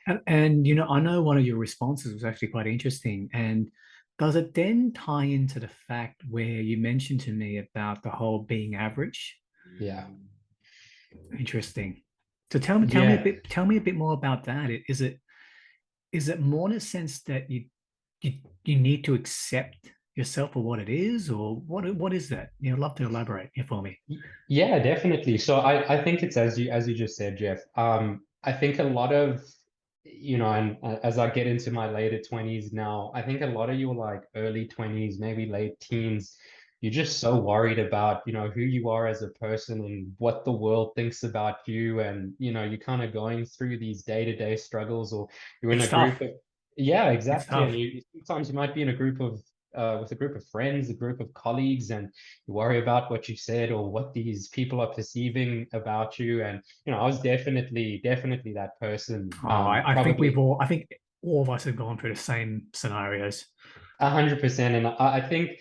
And I know one of your responses was actually quite interesting. And does it then tie into the fact where you mentioned to me about the whole being average? Yeah. Interesting. So tell me a Yeah. bit more about that. Is it more in a sense that you need to accept yourself for what it is, or what is that? I'd love to elaborate here for me. Yeah, definitely. So I think it's as you just said, Jeff. I think a lot of, and as I get into my later 20s now, I think a lot of your like early 20s, maybe late teens, you're just so worried about, who you are as a person and what the world thinks about you. And, you're kind of going through these day-to-day struggles, or you're in It's a group tough. of, yeah, It's exactly. And tough. you sometimes you might be in a group of with a group of friends, a group of colleagues, and you worry about what you said or what these people are perceiving about you. And, I was definitely that person. Oh, Probably I think all of us have gone through the same scenarios. 100%. And I think,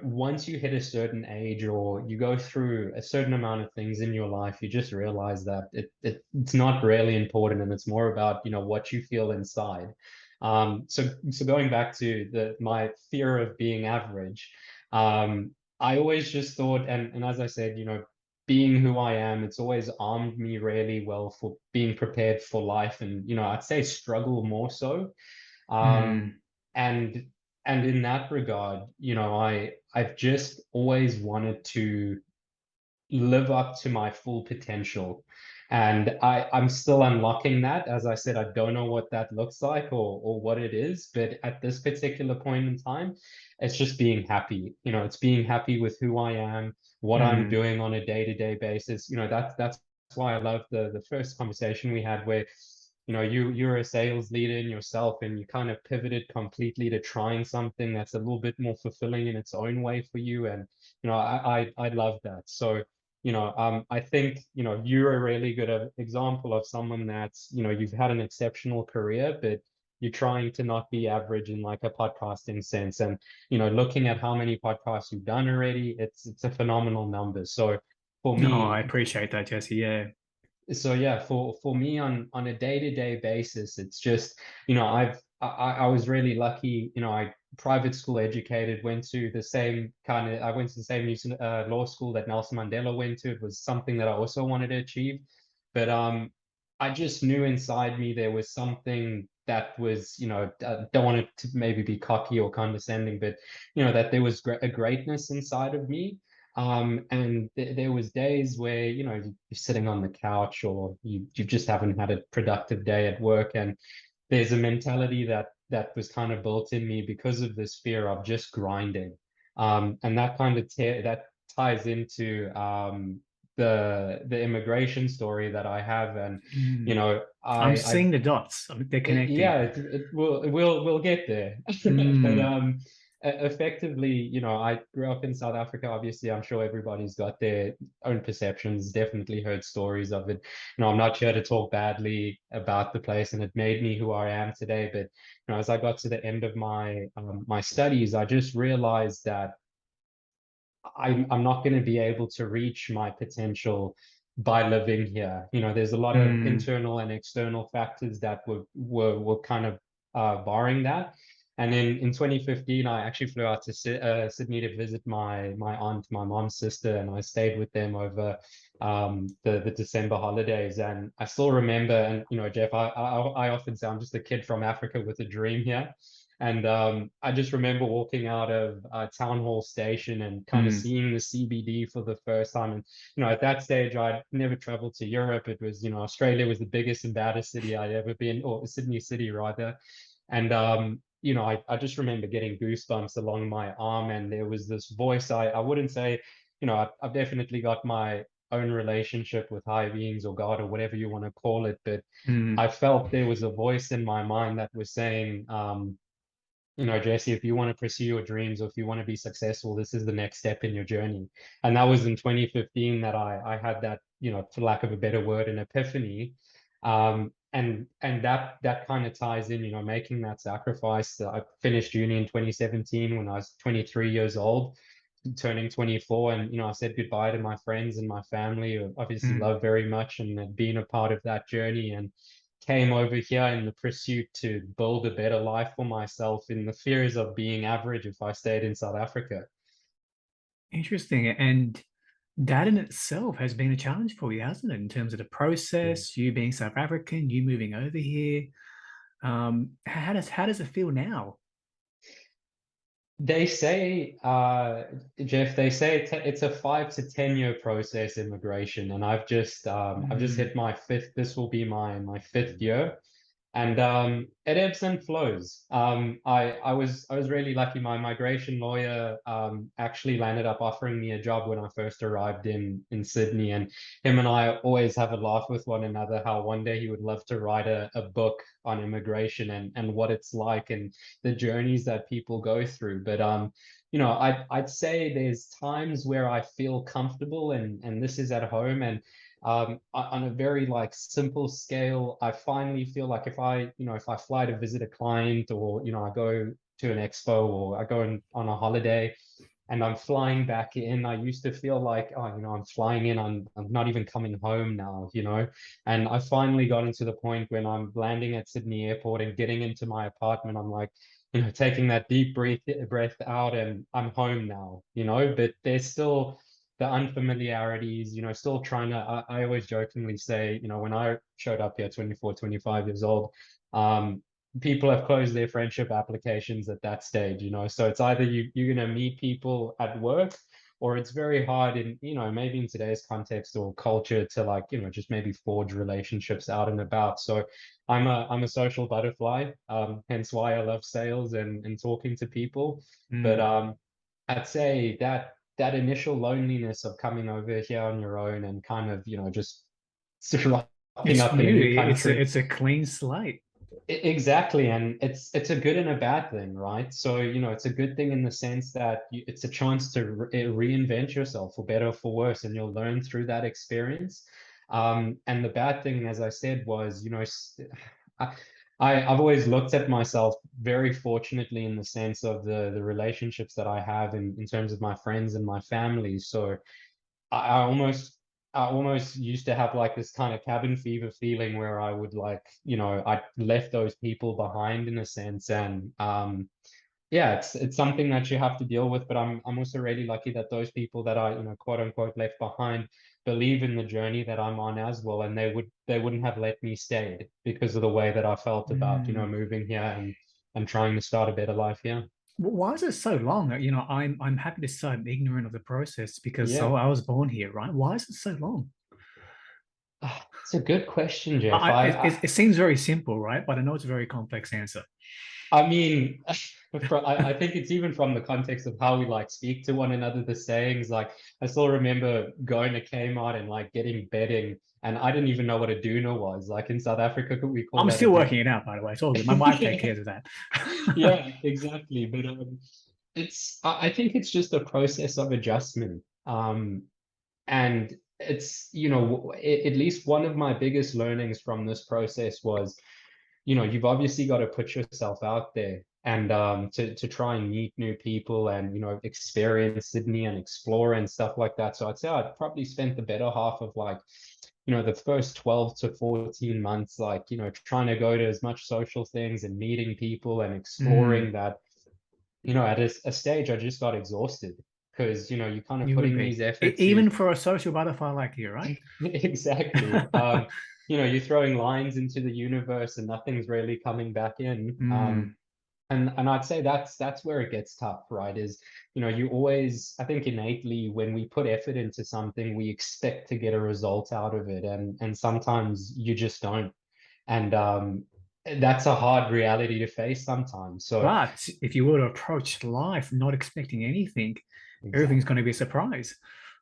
once you hit a certain age or you go through a certain amount of things in your life, you just realize that it's not really important, and it's more about, what you feel inside. So going back to my fear of being average, I always just thought, and as I said, being who I am, it's always armed me really well for being prepared for life, and, I'd say struggle more so. Um, Hmm. and and in that regard, I've just always wanted to live up to my full potential. And I'm still unlocking that. As I said, I don't know what that looks like or what it is, but at this particular point in time, it's just being happy. It's being happy with who I am, what I'm Hmm. doing on a day-to-day basis. That's why I love the first conversation we had where, you're a sales leader in yourself, and you kind of pivoted completely to trying something that's a little bit more fulfilling in its own way for you. And I love that. So I think, you're a really good example of someone that's, you've had an exceptional career, but you're trying to not be average in like a podcasting sense. And, looking at how many podcasts you've done already, it's a phenomenal number. So for No, I me, appreciate that, Jesse. Yeah. so yeah, for me on a day-to-day basis, it's just, I was really lucky, I private school educated, went to the same I went to the same law school that Nelson Mandela went to. It was something that I also wanted to achieve. But I just knew inside me there was something that was, don't want it to maybe be cocky or condescending, but that there was a greatness inside of me. And there was days where, you're sitting on the couch, or you just haven't had a productive day at work. And there's a mentality that was kind of built in me because of this fear of just grinding. And that kind of that ties into the immigration story that I have. And, Hmm. I'm I've seeing the dots. They're connecting. yeah, we'll get there. But Hmm. effectively, I grew up in South Africa. Obviously, I'm sure everybody's got their own perceptions, definitely heard stories of it. I'm not here to talk badly about the place, and it made me who I am today. But, as I got to the end of my studies, I just realized that I'm not going to be able to reach my potential by living here. There's a lot of Hmm. internal and external factors that were kind of barring that. And then in 2015, I actually flew out to Sydney to visit my aunt, my mom's sister, and I stayed with them over the December holidays. And I still remember, and Jeff, I often say I'm just a kid from Africa with a dream here. And I just remember walking out of Town Hall Station and kind of Hmm. seeing the CBD for the first time. And, at that stage, I'd never traveled to Europe. It was, Australia was the biggest and baddest city I'd ever been, or Sydney City rather. And, I just remember getting goosebumps along my arm. And there was this voice. I wouldn't say, I've definitely got my own relationship with high beings or God or whatever you want to call it. But Hmm. I felt there was a voice in my mind that was saying, Jesse, if you want to pursue your dreams, or if you want to be successful, this is the next step in your journey. And that was in 2015 that I had that, for lack of a better word, an epiphany. And that kind of ties in, making that sacrifice. I finished uni in 2017 when I was 23 years old, turning 24. And, I said goodbye to my friends and my family, who obviously Hmm. love very much and had been a part of that journey. And came over here in the pursuit to build a better life for myself in the fears of being average if I stayed in South Africa. Interesting. And that in itself has been a challenge for you, hasn't it? In terms of the process, you being South African, you moving over here. How does it feel now? They say, Jeff, they say it's a 5 to 10 year process, immigration, and I've just Mm, hit my fifth. This will be my fifth year, and it ebbs and flows. I was really lucky. My migration lawyer actually landed up offering me a job when I first arrived in Sydney, and him and I always have a laugh with one another how one day he would love to write a book on immigration and what it's like and the journeys that people go through. But I'd say there's times where I feel comfortable, and this is at home, and on a very like simple scale, I finally feel like if I fly to visit a client, or I go to an expo, or I go on a holiday and I'm flying back in, I used to feel like, oh, I'm flying in, I'm not even coming home now. And I finally got into the point when I'm landing at Sydney Airport and getting into my apartment, I'm like, taking that deep breath out, and I'm home now. But there's still the unfamiliarities, still trying to, I always jokingly say, when I showed up here 24, 25 years old, um, people have closed their friendship applications at that stage. So it's either you're going to meet people at work, or it's very hard in, maybe in today's context or culture to like, just maybe forge relationships out and about. So I'm a social butterfly, hence why I love sales and talking to people. But mm. I'd say that initial loneliness of coming over here on your own and kind of, just rocking It's up in a new. new It's a country. it's a clean slate. Exactly, and it's a good and a bad thing, right? So, it's a good thing in the sense that it's a chance to reinvent yourself for better or for worse, and you'll learn through that experience. And the bad thing, as I said, was, I, I've always looked at myself very fortunately in the sense of the relationships that I have in terms of my friends and my family. So I, I almost I almost used to have like this kind of cabin fever feeling where I would like, I left those people behind in a sense. And yeah, it's something that you have to deal with. But I'm also really lucky that those people that I, quote unquote, left behind believe in the journey that I'm on as well. And they wouldn't have let me stay because of the way that I felt about, Mm. moving here and trying to start a better life here. Why is it so long? I'm happy to say I'm ignorant of the process because Yeah. I was born here, right? Why is it so long? It's a good question, Jeff. It seems very simple, right? But I know it's a very complex answer. I mean, I think it's even from the context of how we like speak to one another, the sayings. Like, I still remember going to Kmart and like getting bedding, and I didn't even know what a doona was. Like in South Africa, we call I'm that a still working doona. it out, by the way. It's all good. My wife takes care of that. Yeah, exactly. But I think it's just a process of adjustment. And it's, at least one of my biggest learnings from this process was, you've obviously got to put yourself out there and to try and meet new people and, experience Sydney and explore and stuff like that. So I'd say I'd probably spent the better half of like, the first 12 to 14 months, like, trying to go to as much social things and meeting people and exploring Mm, that, at a stage I just got exhausted because, you're kind of you would putting be. these efforts, Even for a social butterfly like you, right? exactly. You're throwing lines into the universe and nothing's really coming back in. Mm, And I'd say that's where it gets tough, right? Is, you always, I think innately when we put effort into something, we expect to get a result out of it. And sometimes you just don't. And that's a hard reality to face sometimes. So but if you were to approach life not expecting anything, everything's exactly. going to be a surprise.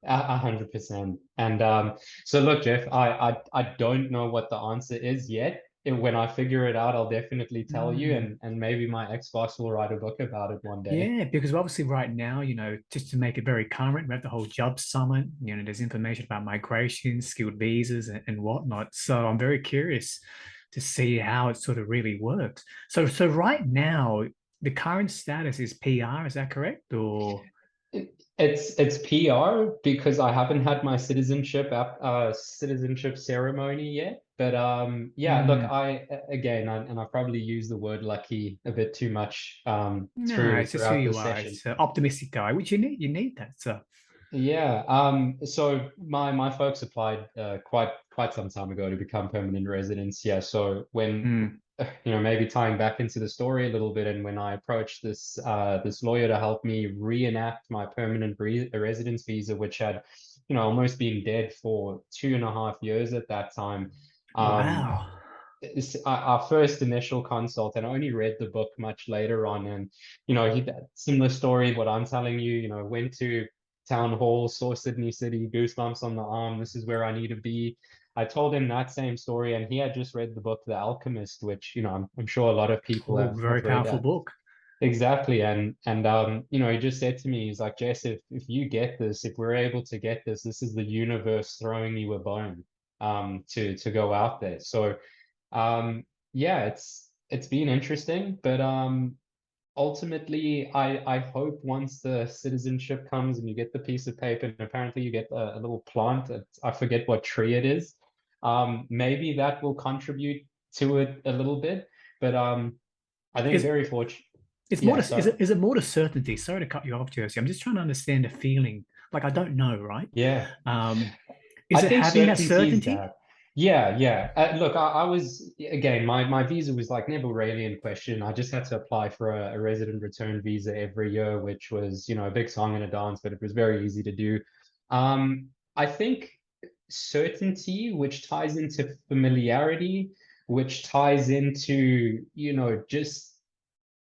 100%. And so look, Jeff, I don't know what the answer is yet. And when I figure it out, I'll definitely tell you, Mm. and maybe my ex-boss will write a book about it one day. Yeah, because obviously right now, just to make it very current, we have the whole job summit. There's information about migration, skilled visas, and whatnot. So I'm very curious to see how it sort of really works. So right now, the current status is PR, is that correct? Or It's PR because I haven't had my citizenship ceremony yet. But yeah, look, Mm. again, and I probably use the word lucky a bit too much No, it's just who throughout you this are. session. It's an optimistic guy, which you need. You need that. So, Yeah. So my folks applied quite some time ago to become permanent residents. Yeah. So when mm. maybe tying back into the story a little bit, and when I approached this lawyer to help me reenact my permanent residence visa, which had almost been dead for 2.5 years at that time. Um, Wow. our first initial consult, and I only read the book much later on, and he similar story what I'm telling you. Went to town hall, saw Sydney City, goosebumps on the arm. This is where I need to be. I told him that same story, and he had just read the book The Alchemist, which I'm sure a lot of people Oh, have very read powerful that. book. Exactly. And he just said to me, he's like, Jess, if you get this, if we're able to get this, this is the universe throwing you a bone to go out there. So yeah, it's been interesting, but ultimately I hope once the citizenship comes and you get the piece of paper and apparently you get a little plant, I forget what tree it is. Maybe that will contribute to it a little bit, but I think Is very fortunate. it's more Yeah, to sorry. is it more to certainty? Sorry to cut you off, Jersey. I'm just trying to understand the feeling. Like I don't know, right? Yeah. Um, I is it think having that certainty is certainty? that. Yeah, yeah. Look, I was again, my visa was like never really in question. I just had to apply for a resident return visa every year, which was, a big song and a dance, but it was very easy to do. I think certainty, which ties into familiarity, which ties into, just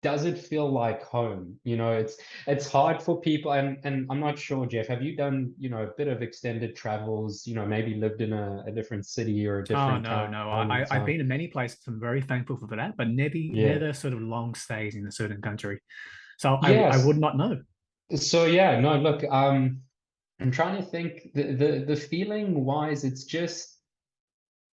does it feel like home? It's hard for people, and I'm not sure, Jeff, have you done, a bit of extended travels, maybe lived in a different city or a Oh different no, town no. in I've time? been to many places. I'm very thankful for that, but Yeah. never sort of long stays in a certain country. So I Yes. would not know. So yeah, no, look, I'm trying to think the feeling wise, it's just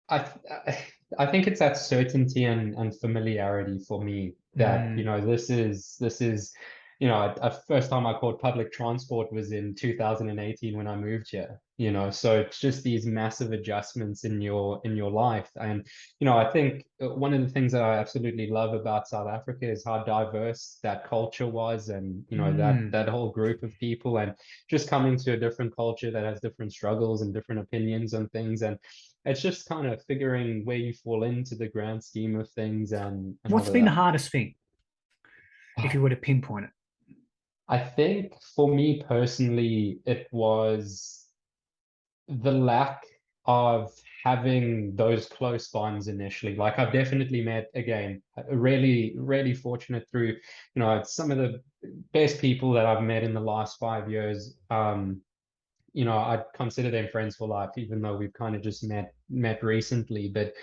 I think it's that certainty and familiarity for me that Mm, this is a first time I caught public transport was in 2018 when I moved here. So it's just these massive adjustments in your life. And I think one of the things that I absolutely love about South Africa is how diverse that culture was, and that mm. that whole group of people, and just coming to a different culture that has different struggles and different opinions on things. And it's just kind of figuring where you fall into the grand scheme of things and all What's of been the that. hardest thing, if you were to pinpoint it? I think for me personally, it was the lack of having those close bonds initially. Like I've definitely met, again, really, really fortunate through, some of the best people that I've met in the last 5 years. I'd consider them friends for life, even though we've kind of just met recently. But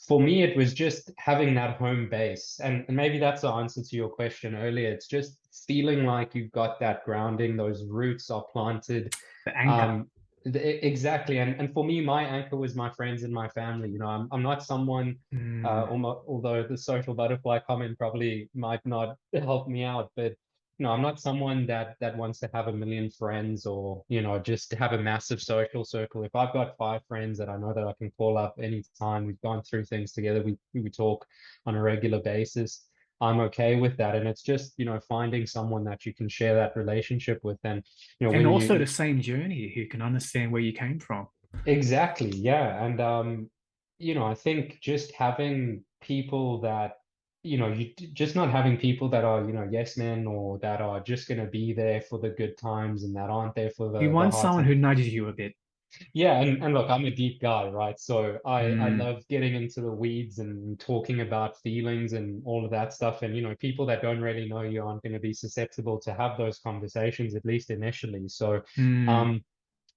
for me, it was just having that home base. And maybe that's the answer to your question earlier. It's just feeling like you've got that grounding, those roots are planted. The anchor. Um, exactly. And for me, my anchor was my friends and my family. I'm not someone, Mm. although the social butterfly comment probably might not help me out, but I'm not someone that wants to have a million friends or, just have a massive social circle. If I've got 5 friends that I know that I can call up anytime, we've gone through things together, we talk on a regular basis, I'm okay with that. And it's just, finding someone that you can share that relationship with. And, And when also the you same journey, who can understand where you came from. exactly, yeah. And I think just having people that, just not having people that are, yes men, or that are just going to be there for the good times and that aren't there for You the want hard someone times. who nudges you a bit. Yeah, and look, I'm a deep guy, right? So I Mm. love getting into the weeds and talking about feelings and all of that stuff. And people that don't really know you aren't going to be susceptible to have those conversations, at least initially. So Mm. um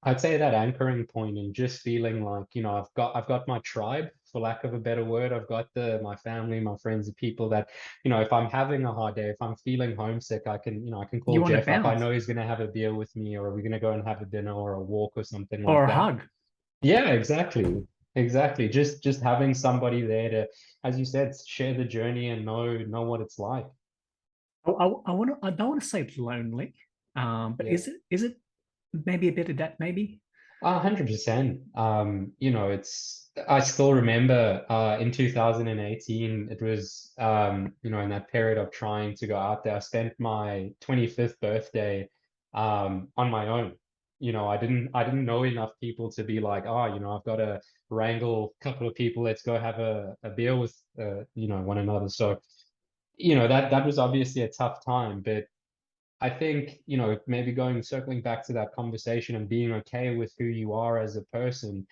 I'd say that anchoring point and just feeling like, I've got my tribe, for lack of a better word. I've got my family, my friends, the people that, if I'm having a hard day, if I'm feeling homesick, I can call You want to Jeff up. I bounce know he's gonna have a beer with me, or we're gonna go and have a dinner or a walk or something like or a that. hug. Yeah, exactly. Exactly. Just having somebody there to, as you said, share the journey and know what it's like. I want to. I don't want to say lonely. But Yeah. is it maybe a bit of that? Maybe. 100%. I still remember in 2018, it was, in that period of trying to go out there, I spent my 25th birthday on my own. I didn't know enough people to be like, oh, I've got to wrangle a couple of people, let's go have a beer with, one another. So, that was obviously a tough time, but I think, maybe circling back to that conversation and being okay with who you are as a person.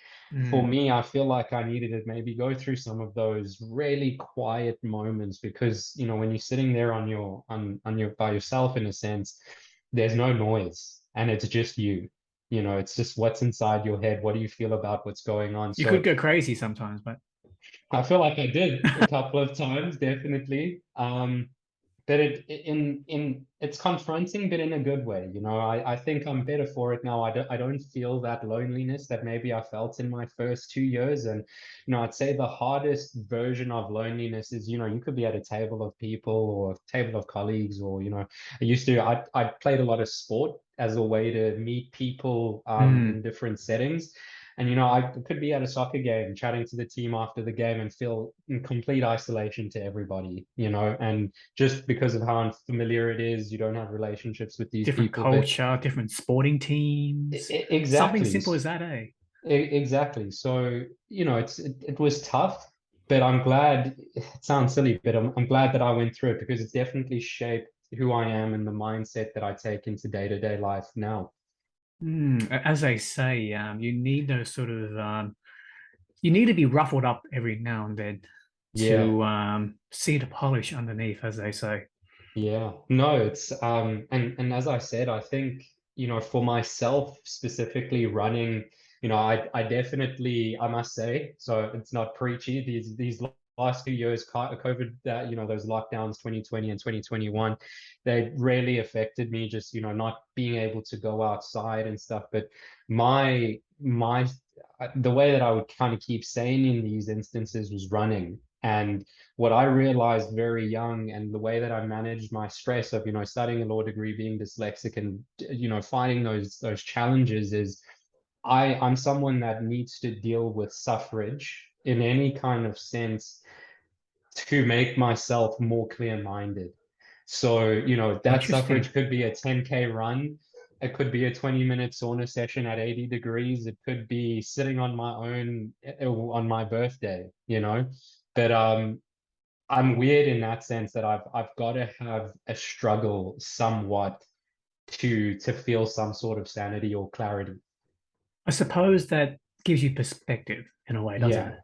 For Mm. me, I feel like I needed to maybe go through some of those really quiet moments because, when you're sitting there on your by yourself in a sense, there's no noise and it's just you. It's just what's inside your head. What do you feel about what's going on? You could So go crazy sometimes, but I feel like I did a couple of times, definitely. But it's confronting, but in a good way. I think I'm better for it now. I don't feel that loneliness that maybe I felt in my first 2 years. And I'd say the hardest version of loneliness is, you could be at a table of people or a table of colleagues, or I played a lot of sport as a way to meet people mm. in different settings. And I could be at a soccer game chatting to the team after the game and feel in complete isolation to everybody, and just because of how unfamiliar it is, you don't have relationships with these Different people. But culture, different sporting teams. Something exactly, simple as that, eh? exactly. So, it was tough, but I'm glad. It sounds silly, but I'm glad that I went through it because it's definitely shaped who I am and the mindset that I take into day-to-day life now. As they say, you need those sort of you need to be ruffled up every now and then Yeah. to see the polish underneath, as they say. Yeah, no, it's and as I said, I think, for myself specifically running, I definitely, I must say, so it's not preachy, these last few years, COVID, those lockdowns 2020 and 2021, they really affected me, just, not being able to go outside and stuff. But my the way that I would kind of keep sane in these instances was running. And what I realized very young, and the way that I managed my stress of, studying a law degree, being dyslexic, and finding those challenges is I'm someone that needs to deal with suffrage in any kind of sense to make myself more clear-minded. So, that Interesting. suffrage could be a 10K run. It could be a 20-minute sauna session at 80 degrees. It could be sitting on my own on my birthday, But I'm weird in that sense that I've got to have a struggle somewhat to feel some sort of sanity or clarity. I suppose that gives you perspective in a way, doesn't Yeah, it?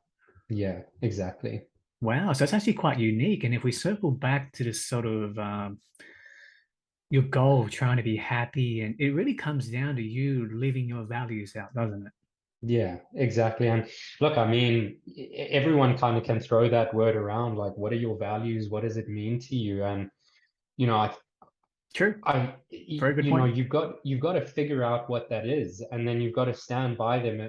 yeah, exactly. Wow, so it's actually quite unique. And if we circle back to this sort of your goal of trying to be happy, and it really comes down to you living your values out, doesn't it? Yeah, exactly. And look, I mean, everyone kind of can throw that word around, like, what are your values? What does it mean to you? And you know, I True. Very good you know, point. you've got to figure out what that is, and then you've got to stand by them.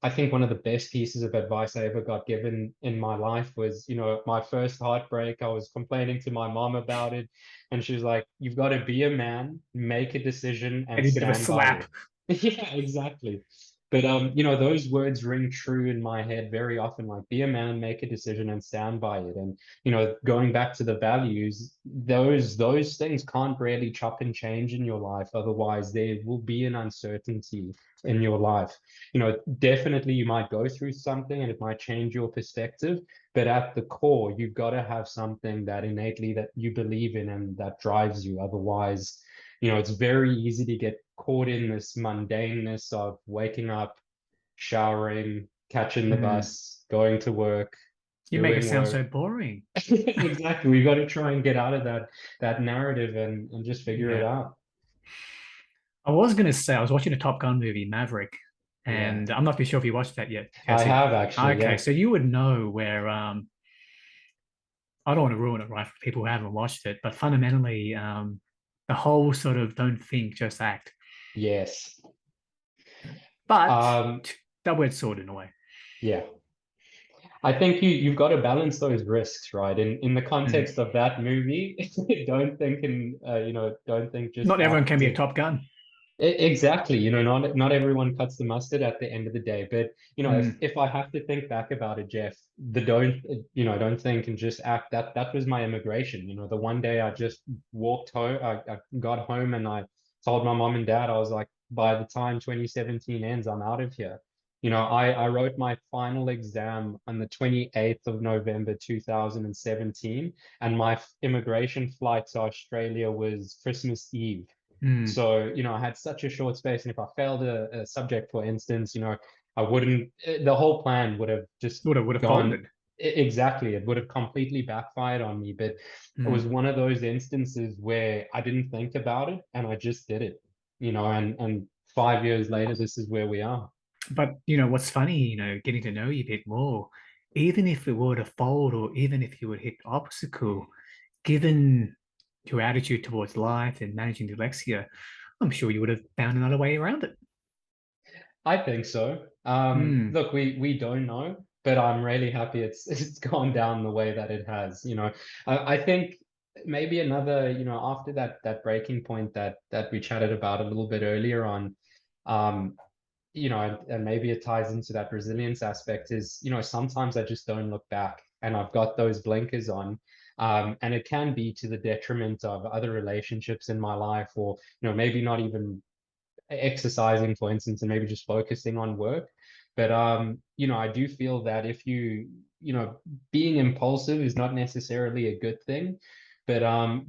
I think one of the best pieces of advice I ever got given in my life was, my first heartbreak. I was complaining to my mom about it, and she was like, "You've got to be a man, make a decision, and Any bit of a stand by slap. it." Yeah, exactly. But those words ring true in my head very often, like, be a man, make a decision, and stand by it. And going back to the values, those things can't really chop and change in your life. Otherwise, there will be an uncertainty in your life. Definitely you might go through something and it might change your perspective, but at the core, you've got to have something that innately that you believe in and that drives you. Otherwise, it's very easy to get caught in this mundaneness of waking up, showering, catching the Hmm. bus, going to work, You make it doing sound so work. boring. Exactly. We got to try and get out of that narrative and just figure it Yeah. out. I was going to say, I was watching a Top Gun movie, Maverick, Yeah. and I'm not too sure if you watched that yet, I Jesse. have actually, Okay, yeah. so you would know where, I don't want to ruin it, right, for people who haven't watched it, but fundamentally, the whole sort of don't think, just act. Yes. But Um, double-edged sword in a way. yeah. I think you've got to balance those risks, right? In the Mm. context of that movie, don't think just Not everyone can act. be a Top Gun. Exactly, not everyone cuts the mustard at the end of the day, but Mm. if I have to think back about it, Jeff, don't think and just act. That was my immigration. The one day I just walked home, I got home and I told my mom and dad, I was like, by the time 2017 ends, I'm out of here. I wrote my final exam on the 28th of November 2017, and my immigration flight to Australia was Christmas Eve. Mm. So, I had such a short space, and if I failed a subject, for instance, I wouldn't, the whole plan would have just Would have gone folded. exactly. It would have completely backfired on me. But it was Mm. one of those instances where I didn't think about it and I just did it, and 5 years later, this is where we are. But what's funny, getting to know you a bit more, even if it were to fold or even if you would hit obstacle, given your attitude towards life and managing dyslexia, I'm sure you would have found another way around it. I think so. Mm. Look, we don't know, but I'm really happy it's it's gone down the way that it has. I think maybe another, after that breaking point that we chatted about a little bit earlier on, um, and maybe it ties into that resilience aspect is, sometimes I just don't look back and I've got those blinkers on. And it can be to the detriment of other relationships in my life, or, maybe not even exercising, for instance, and maybe just focusing on work. But I do feel that if being impulsive is not necessarily a good thing, but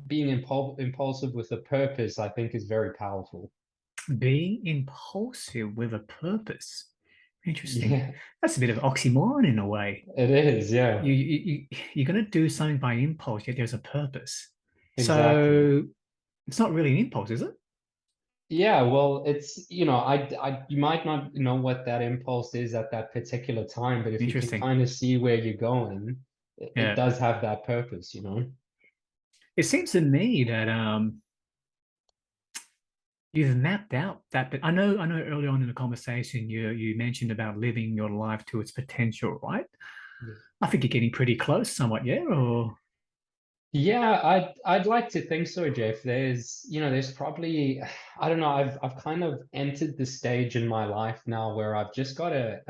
being impulsive with a purpose, I think, is very powerful. Being impulsive with a purpose. Interesting. Yeah, That's a bit of oxymoron in a way. it is. Yeah, You're going to do something by impulse, yet there's a purpose. exactly. So it's not really an impulse, is it? Yeah, well, it's, you might not know what that impulse is at that particular time, but if you can Interesting. kind of see where you're going, it Yeah. does have that purpose. It seems to me that you've mapped out that, but I know early on in the conversation you mentioned about living your life to its potential, right? I think you're getting pretty close somewhat, yeah? Or Yeah, I'd like to think so, Jeff. There's probably, I don't know, I've kind of entered the stage in my life now where I've just got a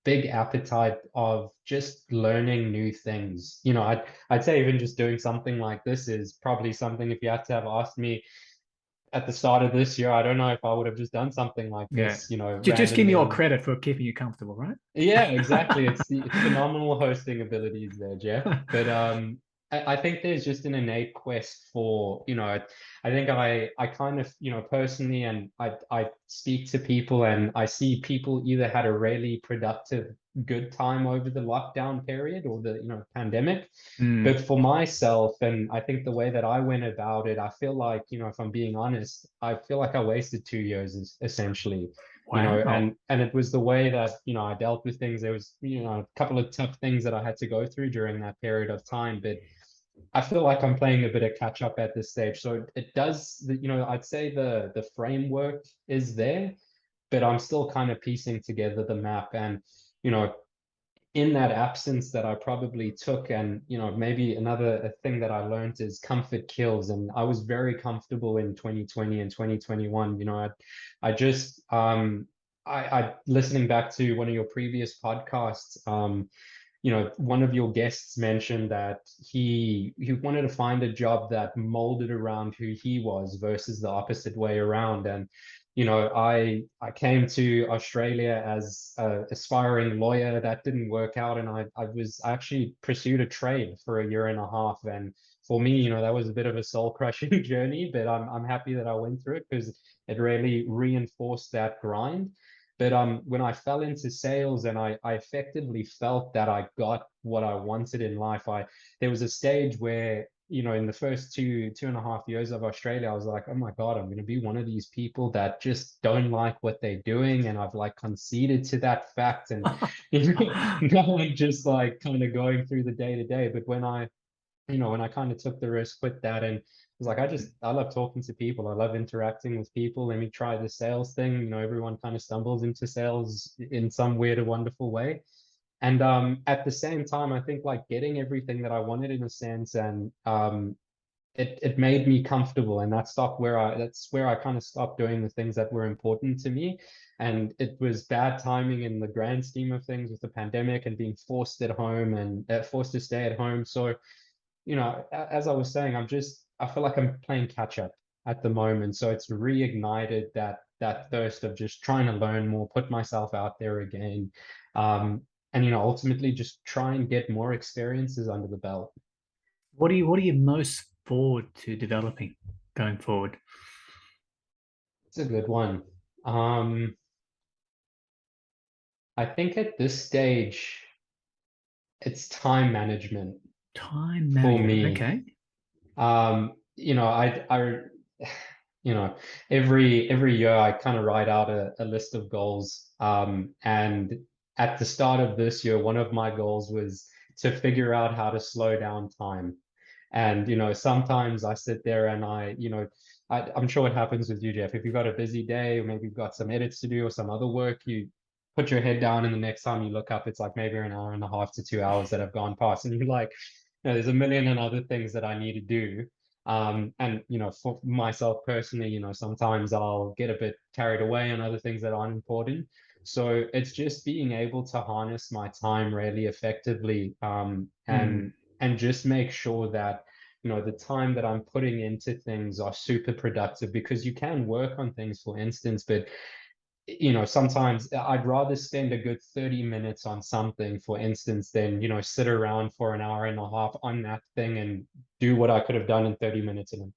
big appetite of just learning new things. I'd say even just doing something like this is probably something, if you had to have asked me at the start of this year, I don't know if I would have just done something like yeah. this, Just give me randomly all on. credit for keeping you comfortable, right? Yeah, exactly. It's phenomenal hosting abilities there, Jeff. But I think there's just an innate quest for, I think I kind of, personally, and I speak to people and I see people either had a really productive good time over the lockdown period or the, pandemic. Mm. But for myself, and I think the way that I went about it, I feel like, if I'm being honest, I feel like I wasted 2 years essentially. Wow. And it was the way that, I dealt with things. There was, a couple of tough things that I had to go through during that period of time, but I feel like I'm playing a bit of catch up at this stage. So it does, I'd say the framework is there, but I'm still kind of piecing together the map. And, you know, in that absence that I probably took, and maybe another thing that I learned is comfort kills, and I was very comfortable in 2020 and 2021. I just I listening back to one of your previous podcasts, one of your guests mentioned that he wanted to find a job that molded around who he was versus the opposite way around. And I came to Australia as a aspiring lawyer. That didn't work out, and I actually pursued a trade for a year and a half. And for me, that was a bit of a soul crushing journey, but I'm happy that I went through it because it really reinforced that grind. But when I fell into sales and I effectively felt that I got what I wanted in life, there was a stage where, in the first 2.5 years of Australia, I was like, oh my God, I'm going to be one of these people that just don't like what they're doing. And I've like conceded to that fact. And, now I'm just like kind of going through the day to day. But when I kind of took the risk with that and was like, I love talking to people. I love interacting with people. Let me try the sales thing. Everyone kind of stumbles into sales in some weird or wonderful way. And at the same time, I think like getting everything that I wanted in a sense, and it made me comfortable, and that's where I kind of stopped doing the things that were important to me. And it was bad timing in the grand scheme of things with the pandemic and being forced at home and forced to stay at home. So, as I was saying, I feel like I'm playing catch up at the moment. So it's reignited that thirst of just trying to learn more, put myself out there again. And ultimately just try and get more experiences under the belt. What are you most forward to developing going forward? It's a good one. Um, I think at this stage, it's time management Time for management. me. Okay. I you know, every year I kind of write out a list of goals. And at the start of this year, one of my goals was to figure out how to slow down time. And sometimes I sit there and I'm sure it happens with you, Jeff. If you've got a busy day, or maybe you've got some edits to do or some other work, you put your head down, and the next time you look up, it's like maybe an hour and a half to 2 hours that have gone past, and you're like, there's a million and other things that I need to do. And for myself personally, sometimes I'll get a bit carried away on other things that aren't important. So it's just being able to harness my time really effectively, Hmm. and just make sure that the time that I'm putting into things are super productive, because you can work on things, for instance, but sometimes I'd rather spend a good 30 minutes on something, for instance, than, sit around for an hour and a half on that thing and do what I could have done in 30 minutes in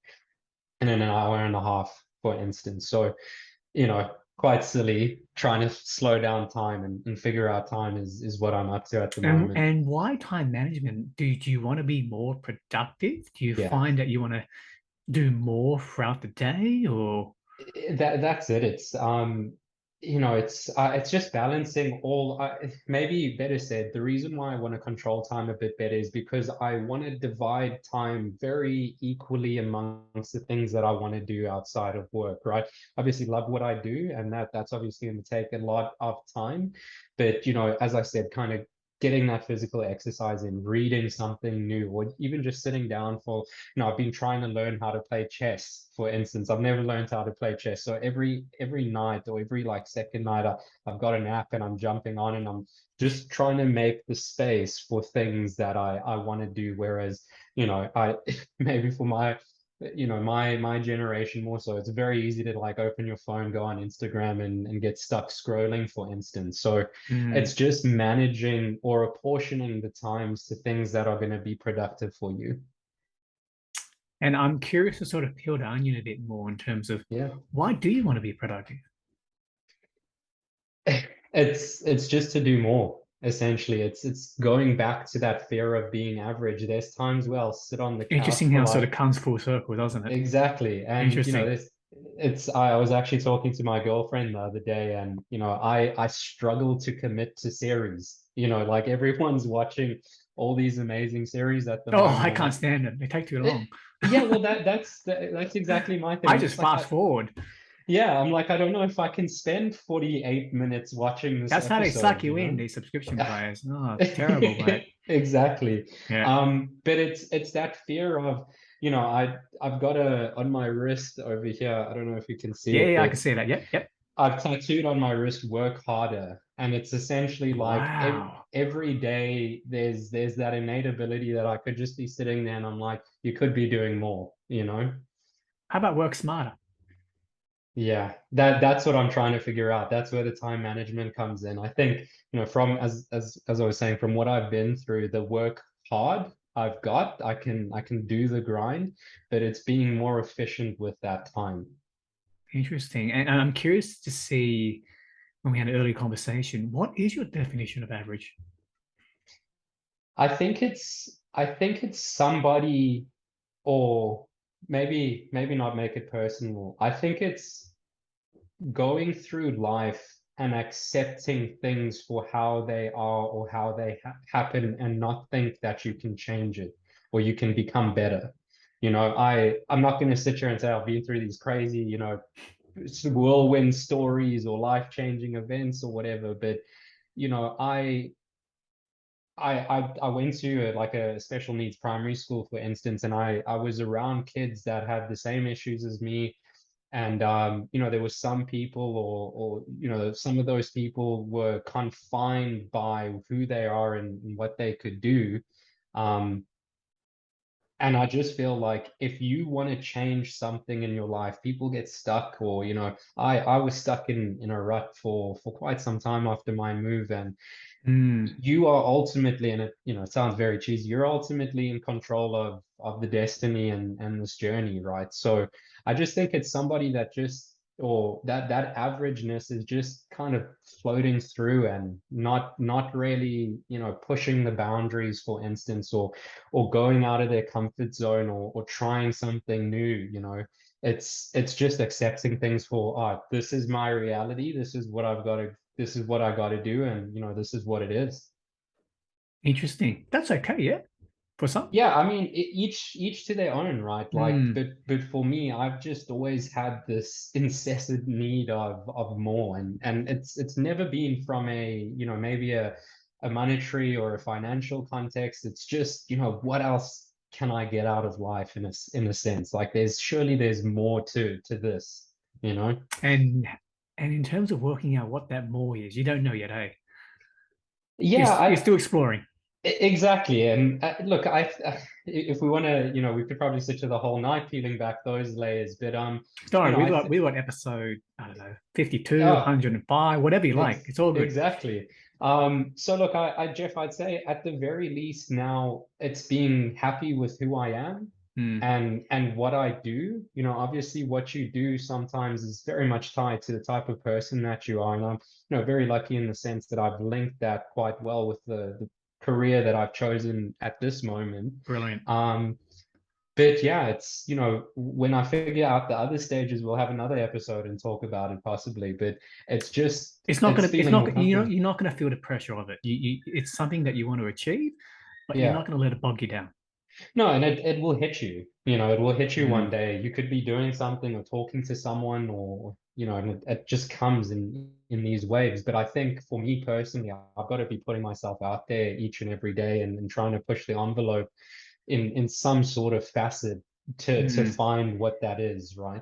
an hour and a half, for instance. So, quite silly trying to slow down time and figure out time is what I'm up to at the moment. And why time management? Do you want to be more productive? Do you Yeah. find that you want to do more throughout the day, or That's it. It's just balancing all. Maybe better said, the reason why I want to control time a bit better is because I want to divide time very equally amongst the things that I want to do outside of work, right? Obviously, love what I do, and that's obviously going to take a lot of time. But as I said, kind of getting that physical exercise in, reading something new, or even just sitting down for I've been trying to learn how to play chess, for instance. I've never learned how to play chess. So every night, or every like second night, I've got an app and I'm jumping on, and I'm just trying to make the space for things that I want to do. Whereas, I maybe for my generation more so, it's very easy to like open your phone, go on Instagram and get stuck scrolling, for instance. So Hmm. it's just managing or apportioning the times to things that are going to be productive for you. And I'm curious to sort of peel the onion a bit more in terms of Yeah. why do you want to be productive? It's just to do more, essentially. It's going back to that fear of being average. There's times where I'll sit on the couch Interesting for how it sort like of comes full circle, doesn't it? exactly. And Interesting. I was actually talking to my girlfriend the other day, and I struggle to commit to series. Like everyone's watching all these amazing series at the Oh, moment. I I'm can't like, stand them. They take too eh, long. yeah, well that's exactly my thing. I I'm just just like, fast forward. yeah, I'm like, I don't know if I can spend 48 minutes watching this That's how they suck episode, you in, these subscription Yeah, players. Oh, terrible, mate. exactly. Yeah. But it's that fear of, I've got on my wrist over here. I don't know if you can see Yeah, it, yeah, I but can see that. Yep, yep. I've tattooed on my wrist "work harder," and it's essentially like Wow. every day there's that innate ability that I could just be sitting there and I'm like, you could be doing more. How about work smarter? Yeah, that's what I'm trying to figure out. That's where the time management comes in. I think, from as I was saying, from what I've been through, the work hard I can do the grind, but it's being more efficient with that time. Interesting. And I'm curious to see when we had an early conversation, what is your definition of average? I think it's somebody, or maybe not make it personal. I think it's going through life and accepting things for how they are, or how they happen, and not think that you can change it or you can become better. I'm not going to sit here and say I've been through these crazy, whirlwind stories or life-changing events or whatever, but I I went to like a special needs primary school, for instance, and I was around kids that had the same issues as me. And you know, there were some people, or you know, some of those people were confined by who they are and what they could do. Um, and I just feel like if you want to change something in your life, people get stuck, or you know, I was stuck in a rut for quite some time after my move, and Mm. you are ultimately, and it, you know, it sounds very cheesy, you're ultimately in control of the destiny and this journey, right? So I just think it's somebody that just, or that averageness is just kind of floating through and not really, you know, pushing the boundaries, for instance, or going out of their comfort zone, or trying something new, you know. It's just accepting things for, oh, this is my reality, this is what I got to do, and you know, this is what it is. Interesting. That's okay, yeah. For some. Yeah, I mean, each to their own, right? Like, Mm. but for me, I've just always had this incessant need of more, and it's never been from a, you know, maybe a monetary or a financial context. It's just, you know, what else can I get out of life in a sense? Like, there's more to this, you know? And in terms of working out what that more is, you don't know yet, hey? Yeah, You're still exploring. Exactly. And look, if we want to, you know, we could probably sit to the whole night peeling back those layers, but you Sorry, know, we got episode, I don't know, 52, oh, 105, whatever you like. It's all good. exactly. So look, Jeff, I'd say at the very least now it's being happy with who I am Mm. and what I do. You know, obviously what you do sometimes is very much tied to the type of person that you are. And I'm, you know, very lucky in the sense that I've linked that quite well with the career that I've chosen at this moment. Brilliant. Um, but yeah, it's, you know, when I figure out the other stages, we'll have another episode and talk about it possibly. But it's It's feeling not more gonna, comfortable. you're not gonna feel the pressure of it. It's something that you want to achieve, but you're Yeah. not gonna let it bog you down. No, and it will hit you. You know, it will hit you one Mm. day. You could be doing something or talking to someone, or you know, and it just comes in these waves. But I think for me personally, I've got to be putting myself out there each and every day, and trying to push the envelope in some sort of facet to Mm. find what that is, right?